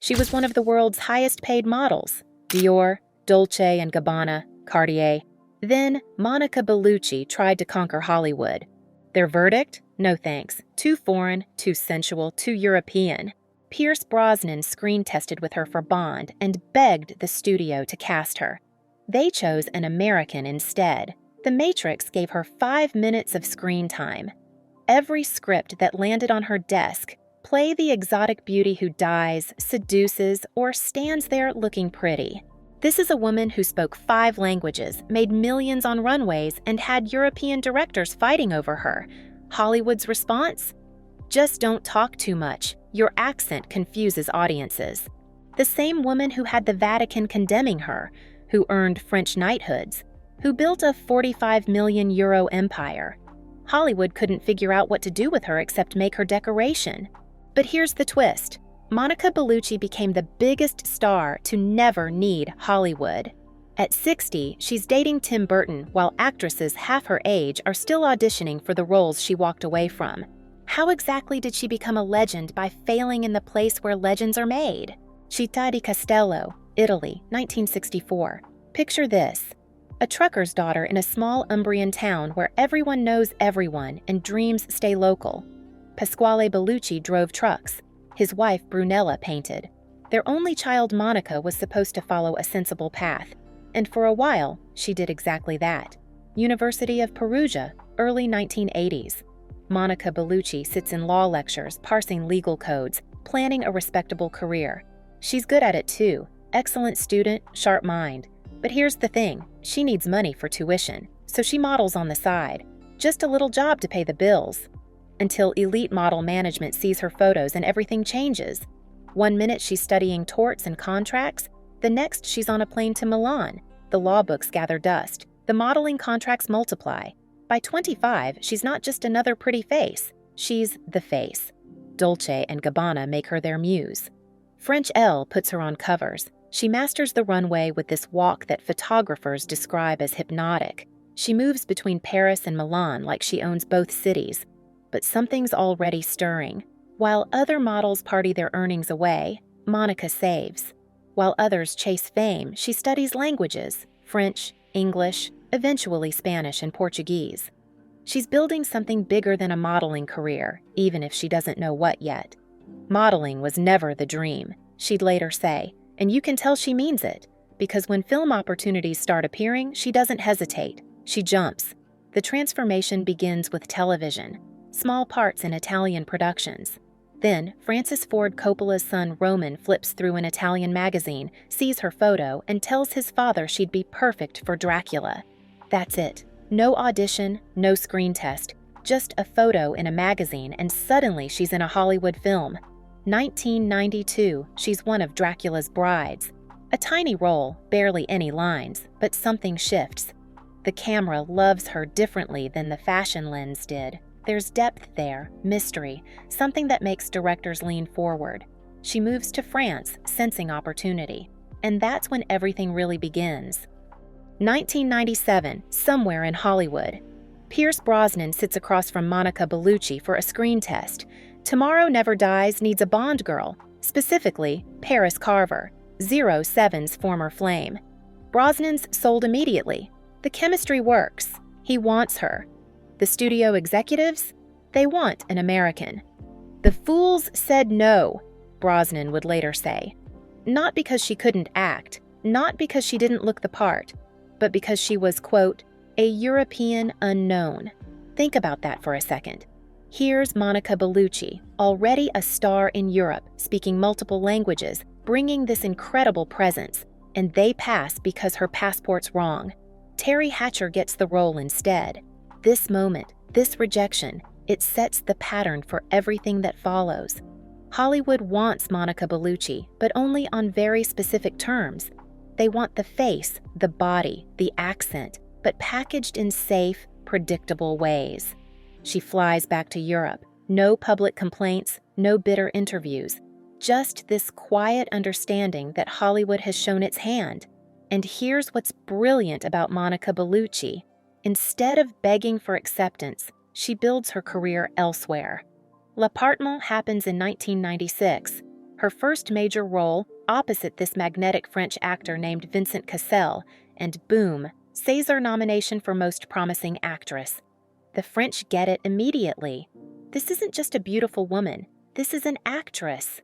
She was one of the world's highest-paid models: Dior, Dolce & Gabbana, Cartier. Then, Monica Bellucci tried to conquer Hollywood. Their verdict? No thanks. Too foreign, too sensual, too European. Pierce Brosnan screen-tested with her for Bond and begged the studio to cast her. They chose an American instead. The Matrix gave her 5 minutes of screen time. Every script that landed on her desk: play the exotic beauty who dies, seduces, or stands there looking pretty. This is a woman who spoke 5 languages, made millions on runways, and had European directors fighting over her. Hollywood's response? Just don't talk too much. Your accent confuses audiences. The same woman who had the Vatican condemning her, who earned French knighthoods, who built a 45 million euro empire. Hollywood couldn't figure out what to do with her except make her decoration. But here's the twist. Monica Bellucci became the biggest star to never need Hollywood. At 60, she's dating Tim Burton, while actresses half her age are still auditioning for the roles she walked away from. How exactly did she become a legend by failing in the place where legends are made? Città di Castello, Italy, 1964. Picture this: a trucker's daughter in a small Umbrian town where everyone knows everyone and dreams stay local. Pasquale Bellucci drove trucks. His wife, Brunella, painted. Their only child, Monica, was supposed to follow a sensible path. And for a while, she did exactly that. University of Perugia, early 1980s. Monica Bellucci sits in law lectures, parsing legal codes, planning a respectable career. She's good at it too. Excellent student, sharp mind. But here's the thing, she needs money for tuition, so she models on the side. Just a little job to pay the bills. Until elite model management sees her photos and everything changes. One minute she's studying torts and contracts, the next she's on a plane to Milan. The law books gather dust. The modeling contracts multiply. By 25, she's not just another pretty face. She's the face. Dolce and Gabbana make her their muse. French Elle puts her on covers. She masters the runway with this walk that photographers describe as hypnotic. She moves between Paris and Milan like she owns both cities. But something's already stirring. While other models party their earnings away, Monica saves. While others chase fame, she studies languages: French, English, eventually Spanish and Portuguese. She's building something bigger than a modeling career, even if she doesn't know what yet. Modeling was never the dream, she'd later say, and you can tell she means it, because when film opportunities start appearing, she doesn't hesitate. She jumps. The transformation begins with television. Small parts in Italian productions. Then, Francis Ford Coppola's son Roman flips through an Italian magazine, sees her photo, and tells his father she'd be perfect for Dracula. That's it. No audition, no screen test, just a photo in a magazine, and suddenly she's in a Hollywood film. 1992, she's one of Dracula's brides. A tiny role, barely any lines, but something shifts. The camera loves her differently than the fashion lens did. There's depth there, mystery, something that makes directors lean forward. She moves to France, sensing opportunity. And that's when everything really begins. 1997, somewhere in Hollywood. Pierce Brosnan sits across from Monica Bellucci for a screen test. Tomorrow Never Dies needs a Bond girl, specifically Paris Carver, 07's former flame. Brosnan's sold immediately. The chemistry works. He wants her. The studio executives? They want an American. The fools said no, Brosnan would later say. Not because she couldn't act, not because she didn't look the part, but because she was, quote, a European unknown. Think about that for a second. Here's Monica Bellucci, already a star in Europe, speaking multiple languages, bringing this incredible presence, and they pass because her passport's wrong. Terry Hatcher gets the role instead. This moment, this rejection, it sets the pattern for everything that follows. Hollywood wants Monica Bellucci, but only on very specific terms. They want the face, the body, the accent, but packaged in safe, predictable ways. She flies back to Europe. No public complaints, no bitter interviews. Just this quiet understanding that Hollywood has shown its hand. And here's what's brilliant about Monica Bellucci. Instead of begging for acceptance, she builds her career elsewhere. L'Appartement happens in 1996. Her first major role, opposite this magnetic French actor named Vincent Cassel, and boom, César nomination for Most Promising Actress. The French get it immediately. This isn't just a beautiful woman, this is an actress.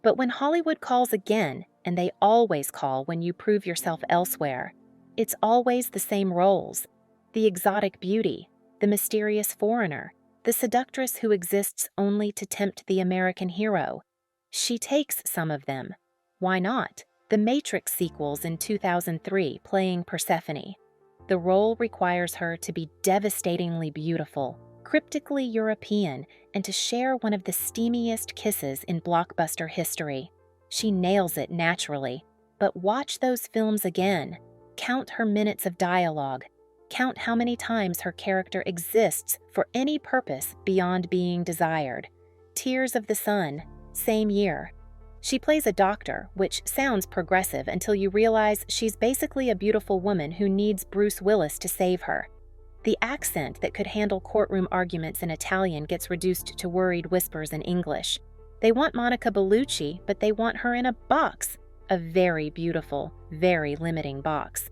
But when Hollywood calls again, and they always call when you prove yourself elsewhere, it's always the same roles. The exotic beauty, the mysterious foreigner, the seductress who exists only to tempt the American hero. She takes some of them. Why not? The Matrix sequels in 2003 playing Persephone. The role requires her to be devastatingly beautiful, cryptically European, and to share one of the steamiest kisses in blockbuster history. She nails it naturally. But watch those films again. Count her minutes of dialogue. Count how many times her character exists for any purpose beyond being desired. Tears of the Sun, same year. She plays a doctor, which sounds progressive until you realize she's basically a beautiful woman who needs Bruce Willis to save her. The accent that could handle courtroom arguments in Italian gets reduced to worried whispers in English. They want Monica Bellucci, but they want her in a box. A very beautiful, very limiting box.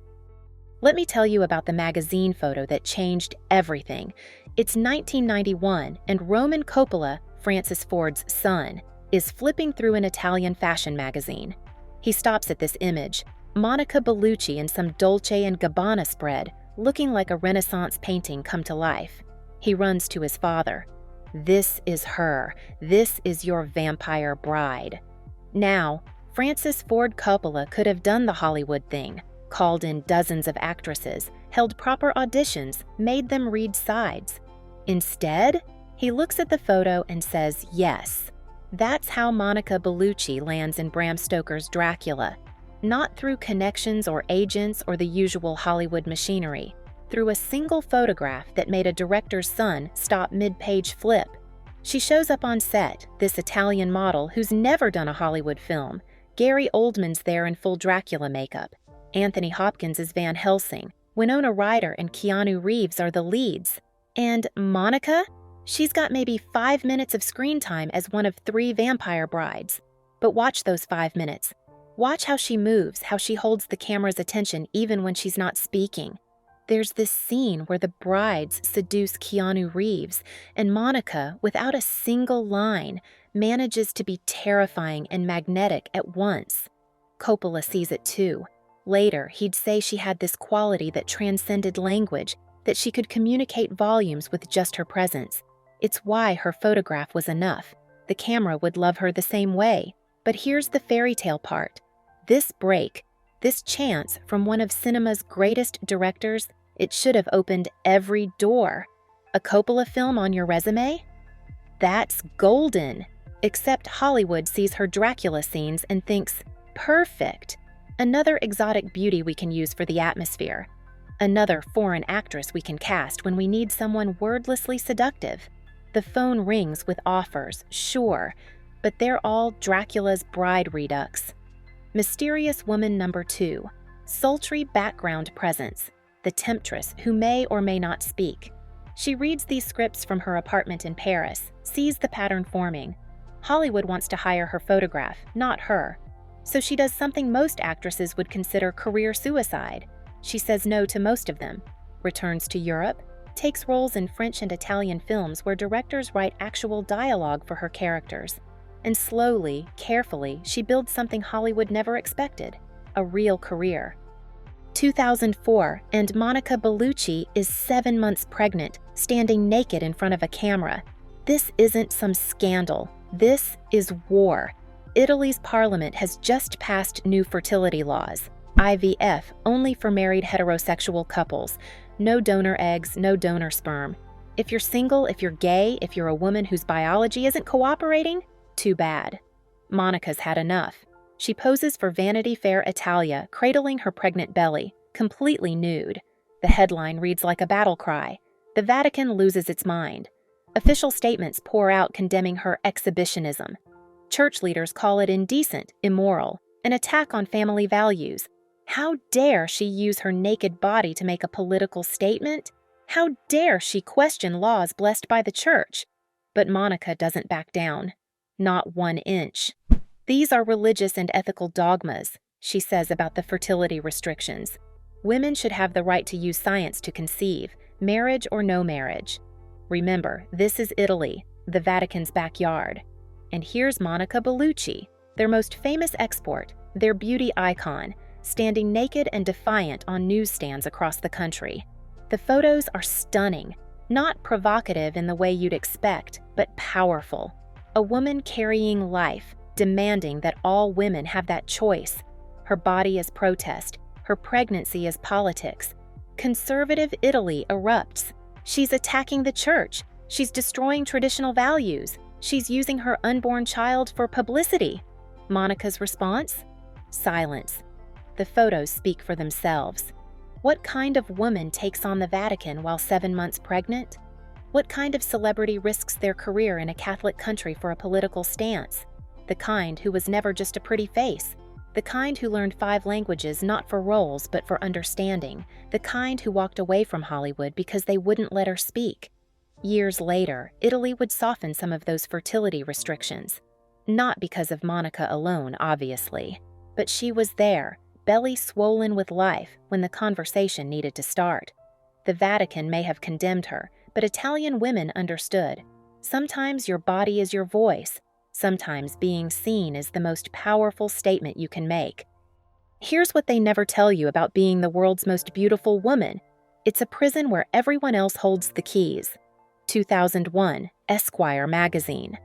Let me tell you about the magazine photo that changed everything. It's 1991, and Roman Coppola, Francis Ford's son, is flipping through an Italian fashion magazine. He stops at this image, Monica Bellucci in some Dolce & Gabbana spread, looking like a Renaissance painting come to life. He runs to his father. This is her. This is your vampire bride. Now, Francis Ford Coppola could have done the Hollywood thing, called in dozens of actresses, held proper auditions, made them read sides. Instead, he looks at the photo and says yes. That's how Monica Bellucci lands in Bram Stoker's Dracula. Not through connections or agents or the usual Hollywood machinery, through a single photograph that made a director's son stop mid-page flip. She shows up on set, this Italian model who's never done a Hollywood film. Gary Oldman's there in full Dracula makeup. Anthony Hopkins is Van Helsing. Winona Ryder and Keanu Reeves are the leads. And Monica? She's got maybe 5 minutes of screen time as one of 3 vampire brides. But watch those 5 minutes. Watch how she moves, how she holds the camera's attention even when she's not speaking. There's this scene where the brides seduce Keanu Reeves, and Monica, without a single line, manages to be terrifying and magnetic at once. Coppola sees it too. Later, he'd say she had this quality that transcended language, that she could communicate volumes with just her presence. It's why her photograph was enough. The camera would love her the same way. But here's the fairy tale part. This break, this chance from one of cinema's greatest directors, it should have opened every door. A Coppola film on your resume? That's golden. Except Hollywood sees her Dracula scenes and thinks, perfect. Another exotic beauty we can use for the atmosphere. Another foreign actress we can cast when we need someone wordlessly seductive. The phone rings with offers, sure, but they're all Dracula's bride redux. Mysterious woman number 2. Sultry background presence. The temptress who may or may not speak. She reads these scripts from her apartment in Paris, sees the pattern forming. Hollywood wants to hire her photograph, not her. So she does something most actresses would consider career suicide. She says no to most of them, returns to Europe, takes roles in French and Italian films where directors write actual dialogue for her characters. And slowly, carefully, she builds something Hollywood never expected, a real career. 2004, and Monica Bellucci is 7 months pregnant, standing naked in front of a camera. This isn't some scandal. This is war. Italy's parliament has just passed new fertility laws. IVF only for married heterosexual couples. No donor eggs, no donor sperm. If you're single, if you're gay, if you're a woman whose biology isn't cooperating, too bad. Monica's had enough. She poses for Vanity Fair Italia, cradling her pregnant belly, completely nude. The headline reads like a battle cry. The Vatican loses its mind. Official statements pour out condemning her exhibitionism. Church leaders call it indecent, immoral, an attack on family values. How dare she use her naked body to make a political statement? How dare she question laws blessed by the church? But Monica doesn't back down. Not 1 inch. These are religious and ethical dogmas, she says about the fertility restrictions. Women should have the right to use science to conceive, marriage or no marriage. Remember, this is Italy, the Vatican's backyard. And here's Monica Bellucci, their most famous export, their beauty icon, standing naked and defiant on newsstands across the country. The photos are stunning, not provocative in the way you'd expect, but powerful. A woman carrying life, demanding that all women have that choice. Her body is protest, her pregnancy is politics. Conservative Italy erupts. She's attacking the church. She's destroying traditional values. She's using her unborn child for publicity. Monica's response? Silence. The photos speak for themselves. What kind of woman takes on the Vatican while 7 months pregnant? What kind of celebrity risks their career in a Catholic country for a political stance? The kind who was never just a pretty face. The kind who learned 5 languages not for roles but for understanding. The kind who walked away from Hollywood because they wouldn't let her speak. Years later, Italy would soften some of those fertility restrictions. Not because of Monica alone, obviously. But she was there, belly swollen with life, when the conversation needed to start. The Vatican may have condemned her, but Italian women understood. Sometimes your body is your voice. Sometimes being seen is the most powerful statement you can make. Here's what they never tell you about being the world's most beautiful woman. It's a prison where everyone else holds the keys. 2001, Esquire magazine.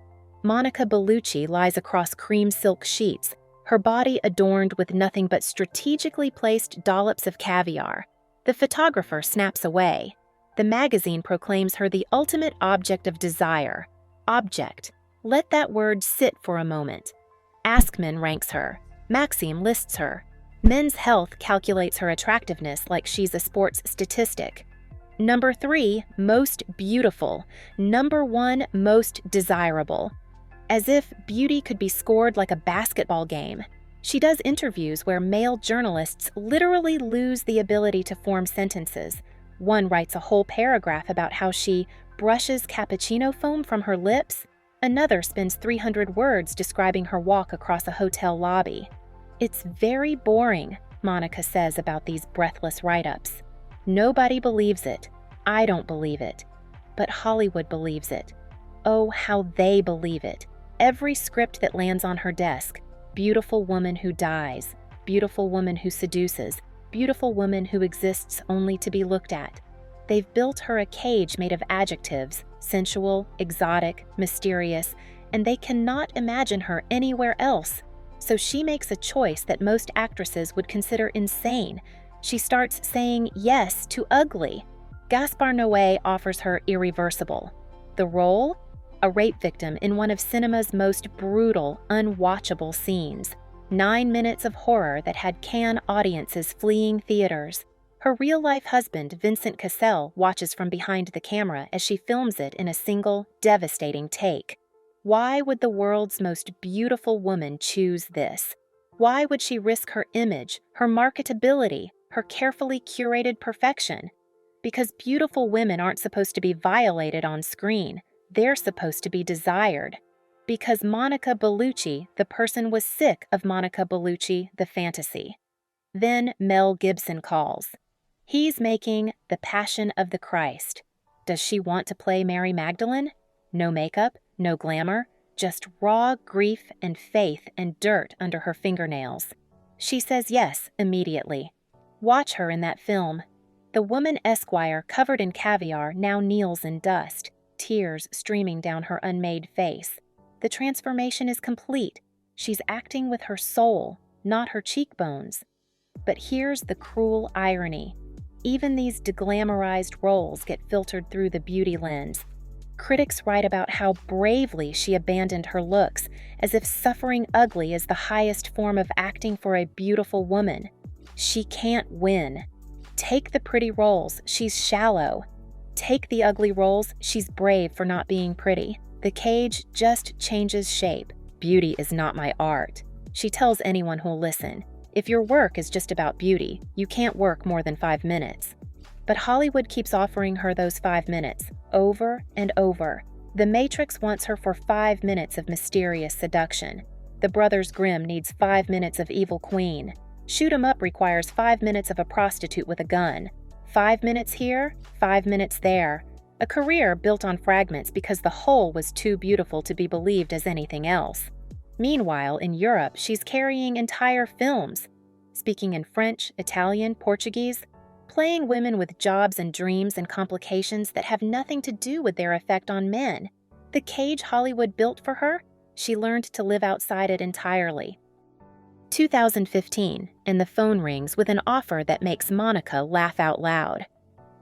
Monica Bellucci lies across cream silk sheets, her body adorned with nothing but strategically placed dollops of caviar. The photographer snaps away. The magazine proclaims her the ultimate object of desire. Object. Let that word sit for a moment. Askman ranks her. Maxim lists her. Men's Health calculates her attractiveness like she's a sports statistic. Number 3, most beautiful. Number 1, most desirable. As if beauty could be scored like a basketball game. She does interviews where male journalists literally lose the ability to form sentences. One writes a whole paragraph about how she brushes cappuccino foam from her lips. Another spends 300 words describing her walk across a hotel lobby. It's very boring, Monica says about these breathless write-ups. Nobody believes it. I don't believe it. But Hollywood believes it. Oh, how they believe it. Every script that lands on her desk. Beautiful woman who dies. Beautiful woman who seduces. Beautiful woman who exists only to be looked at. They've built her a cage made of adjectives, sensual, exotic, mysterious, and they cannot imagine her anywhere else. So she makes a choice that most actresses would consider insane. She starts saying yes to ugly. Gaspar Noé offers her irreversible. The role? A rape victim in one of cinema's most brutal, unwatchable scenes. 9 minutes of horror that had Cannes audiences fleeing theaters. Her real-life husband, Vincent Cassel, watches from behind the camera as she films it in a single, devastating take. Why would the world's most beautiful woman choose this? Why would she risk her image, her marketability, her carefully curated perfection? Because beautiful women aren't supposed to be violated on screen. They're supposed to be desired. Because Monica Bellucci, the person, was sick of Monica Bellucci, the fantasy. Then Mel Gibson calls. He's making The Passion of the Christ. Does she want to play Mary Magdalene? No makeup, no glamour, just raw grief and faith and dirt under her fingernails. She says yes immediately. Watch her in that film. The woman Esquire covered in caviar now kneels in dust, tears streaming down her unmade face. The transformation is complete. She's acting with her soul, not her cheekbones. But here's the cruel irony. Even these deglamorized roles get filtered through the beauty lens. Critics write about how bravely she abandoned her looks, as if suffering ugly is the highest form of acting for a beautiful woman. She can't win. Take the pretty roles, she's shallow. Take the ugly roles, she's brave for not being pretty. The cage just changes shape. Beauty is not my art. She tells anyone who'll listen. If your work is just about beauty, you can't work more than 5 minutes. But Hollywood keeps offering her those 5 minutes, over and over. The Matrix wants her for 5 minutes of mysterious seduction. The Brothers Grimm needs 5 minutes of evil queen. Shoot 'em Up requires 5 minutes of a prostitute with a gun. 5 minutes here, 5 minutes there. A career built on fragments because the whole was too beautiful to be believed as anything else. Meanwhile, in Europe, she's carrying entire films, speaking in French, Italian, Portuguese, playing women with jobs and dreams and complications that have nothing to do with their effect on men. The cage Hollywood built for her, she learned to live outside it entirely. 2015, and the phone rings with an offer that makes Monica laugh out loud.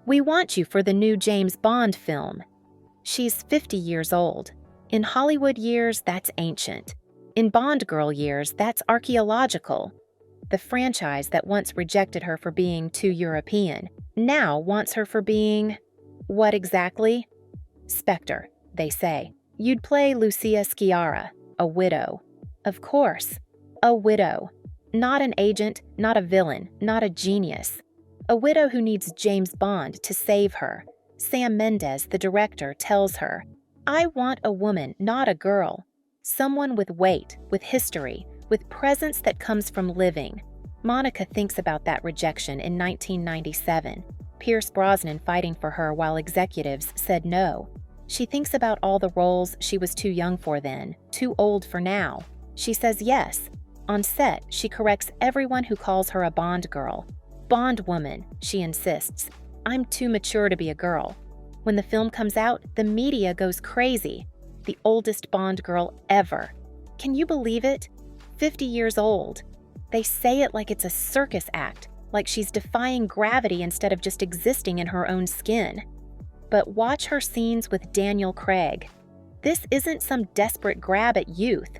"We want you for the new James Bond film." She's 50 years old. In Hollywood years, that's ancient. In Bond girl years, that's archaeological. The franchise that once rejected her for being too European now wants her for being… what exactly? Spectre, they say. You'd play Lucia Sciarra, a widow. Of course, a widow. Not an agent, not a villain, not a genius. A widow who needs James Bond to save her. Sam Mendes, the director, tells her, "I want a woman, not a girl. Someone with weight, with history, with presence that comes from living." Monica thinks about that rejection in 1997. Pierce Brosnan fighting for her while executives said no. She thinks about all the roles she was too young for then, too old for now. She says yes. On set, she corrects everyone who calls her a Bond girl. "Bond woman," she insists. "I'm too mature to be a girl." When the film comes out, the media goes crazy. The oldest Bond girl ever. Can you believe it? 50 years old. They say it like it's a circus act, like she's defying gravity instead of just existing in her own skin. But watch her scenes with Daniel Craig. This isn't some desperate grab at youth.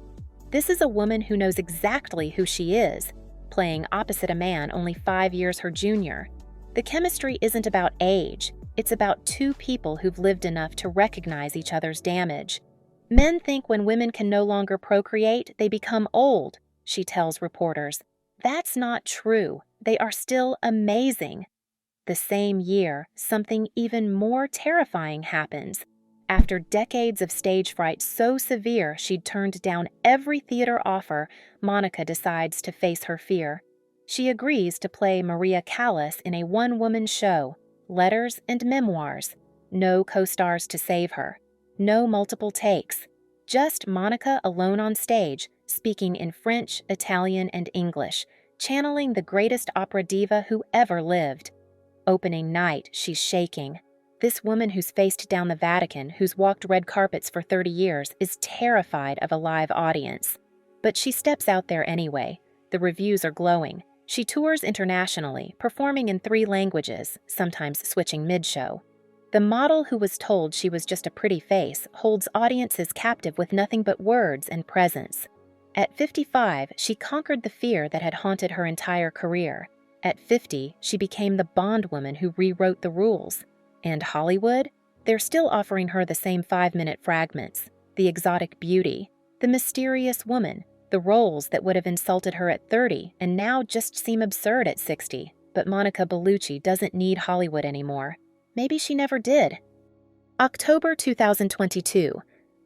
This is a woman who knows exactly who she is, playing opposite a man only 5 years her junior. The chemistry isn't about age. It's about two people who've lived enough to recognize each other's damage. Men think when women can no longer procreate, they become old, she tells reporters. That's not true. They are still amazing. The same year, something even more terrifying happens. After decades of stage fright so severe she'd turned down every theater offer, Monica decides to face her fear. She agrees to play Maria Callas in a one-woman show, Letters and Memoirs. No co-stars to save her. No multiple takes. Just Monica alone on stage, speaking in French, Italian, and English, channeling the greatest opera diva who ever lived. Opening night, she's shaking. This woman who's faced down the Vatican, who's walked red carpets for 30 years, is terrified of a live audience. But she steps out there anyway. The reviews are glowing. She tours internationally, performing in 3 languages, sometimes switching mid-show. The model who was told she was just a pretty face holds audiences captive with nothing but words and presence. At 55, she conquered the fear that had haunted her entire career. At 50, she became the Bond woman who rewrote the rules. And Hollywood? They're still offering her the same 5-minute fragments, the exotic beauty, the mysterious woman, the roles that would have insulted her at 30 and now just seem absurd at 60. But Monica Bellucci doesn't need Hollywood anymore. Maybe she never did. October 2022.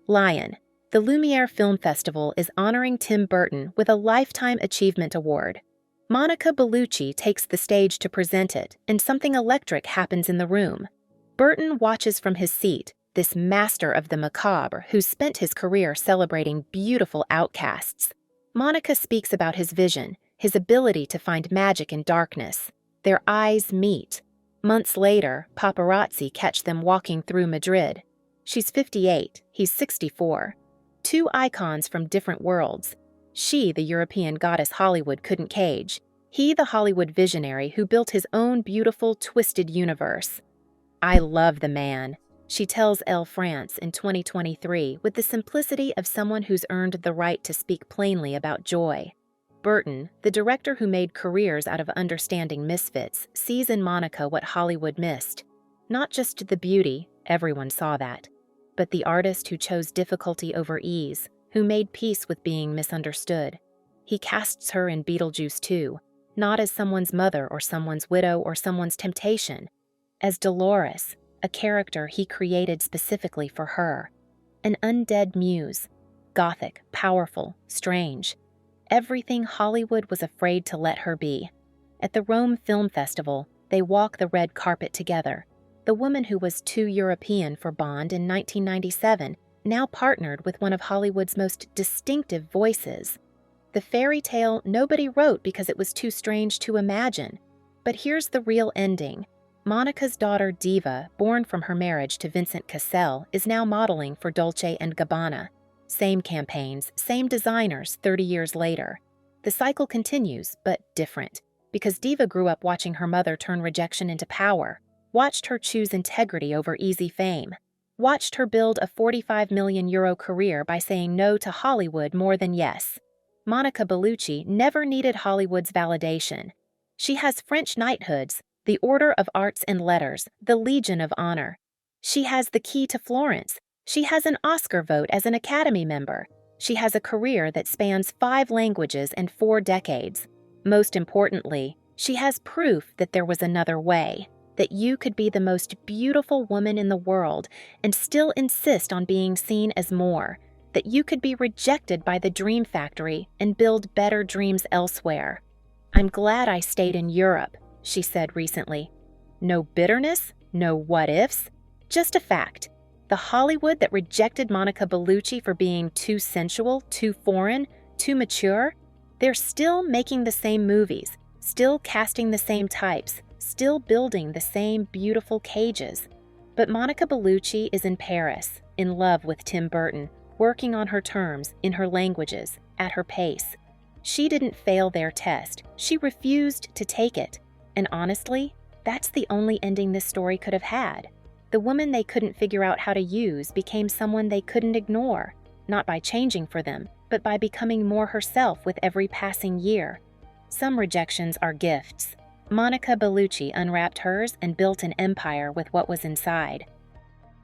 Lion. The Lumiere Film Festival is honoring Tim Burton with a Lifetime Achievement Award. Monica Bellucci takes the stage to present it, and something electric happens in the room. Burton watches from his seat, this master of the macabre who's spent his career celebrating beautiful outcasts. Monica speaks about his vision, his ability to find magic in darkness. Their eyes meet. Months later, paparazzi catch them walking through Madrid. She's 58, he's 64. 2 icons from different worlds. She, the European goddess Hollywood couldn't cage. He, the Hollywood visionary who built his own beautiful, twisted universe. "I love the man," she tells Elle France in 2023 with the simplicity of someone who's earned the right to speak plainly about joy. Burton, the director who made careers out of understanding misfits, sees in Monica what Hollywood missed. Not just the beauty, everyone saw that, but the artist who chose difficulty over ease, who made peace with being misunderstood. He casts her in Beetlejuice 2, not as someone's mother or someone's widow or someone's temptation, as Dolores, a character he created specifically for her. An undead muse, gothic, powerful, strange. Everything Hollywood was afraid to let her be. At the Rome Film Festival, they walk the red carpet together. The woman who was too European for Bond in 1997 now partnered with one of Hollywood's most distinctive voices. The fairy tale nobody wrote because it was too strange to imagine. But here's the real ending. Monica's daughter Diva, born from her marriage to Vincent Cassel, is now modeling for Dolce & Gabbana. Same campaigns, same designers 30 years later. The cycle continues, but different, because Diva grew up watching her mother turn rejection into power, watched her choose integrity over easy fame, watched her build a €45 million career by saying no to Hollywood more than yes. Monica Bellucci never needed Hollywood's validation. She has French knighthoods, the Order of Arts and Letters, the Legion of Honor. She has the key to Florence. She has an Oscar vote as an Academy member. She has a career that spans 5 languages and 4 decades. Most importantly, she has proof that there was another way, that you could be the most beautiful woman in the world and still insist on being seen as more, that you could be rejected by the dream factory and build better dreams elsewhere. "I'm glad I stayed in Europe," she said recently. No bitterness, no what-ifs, just a fact. The Hollywood that rejected Monica Bellucci for being too sensual, too foreign, too mature, they're still making the same movies, still casting the same types, still building the same beautiful cages. But Monica Bellucci is in Paris, in love with Tim Burton, working on her terms, in her languages, at her pace. She didn't fail their test. She refused to take it. And honestly, that's the only ending this story could have had. The woman they couldn't figure out how to use became someone they couldn't ignore, not by changing for them, but by becoming more herself with every passing year. Some rejections are gifts. Monica Bellucci unwrapped hers and built an empire with what was inside.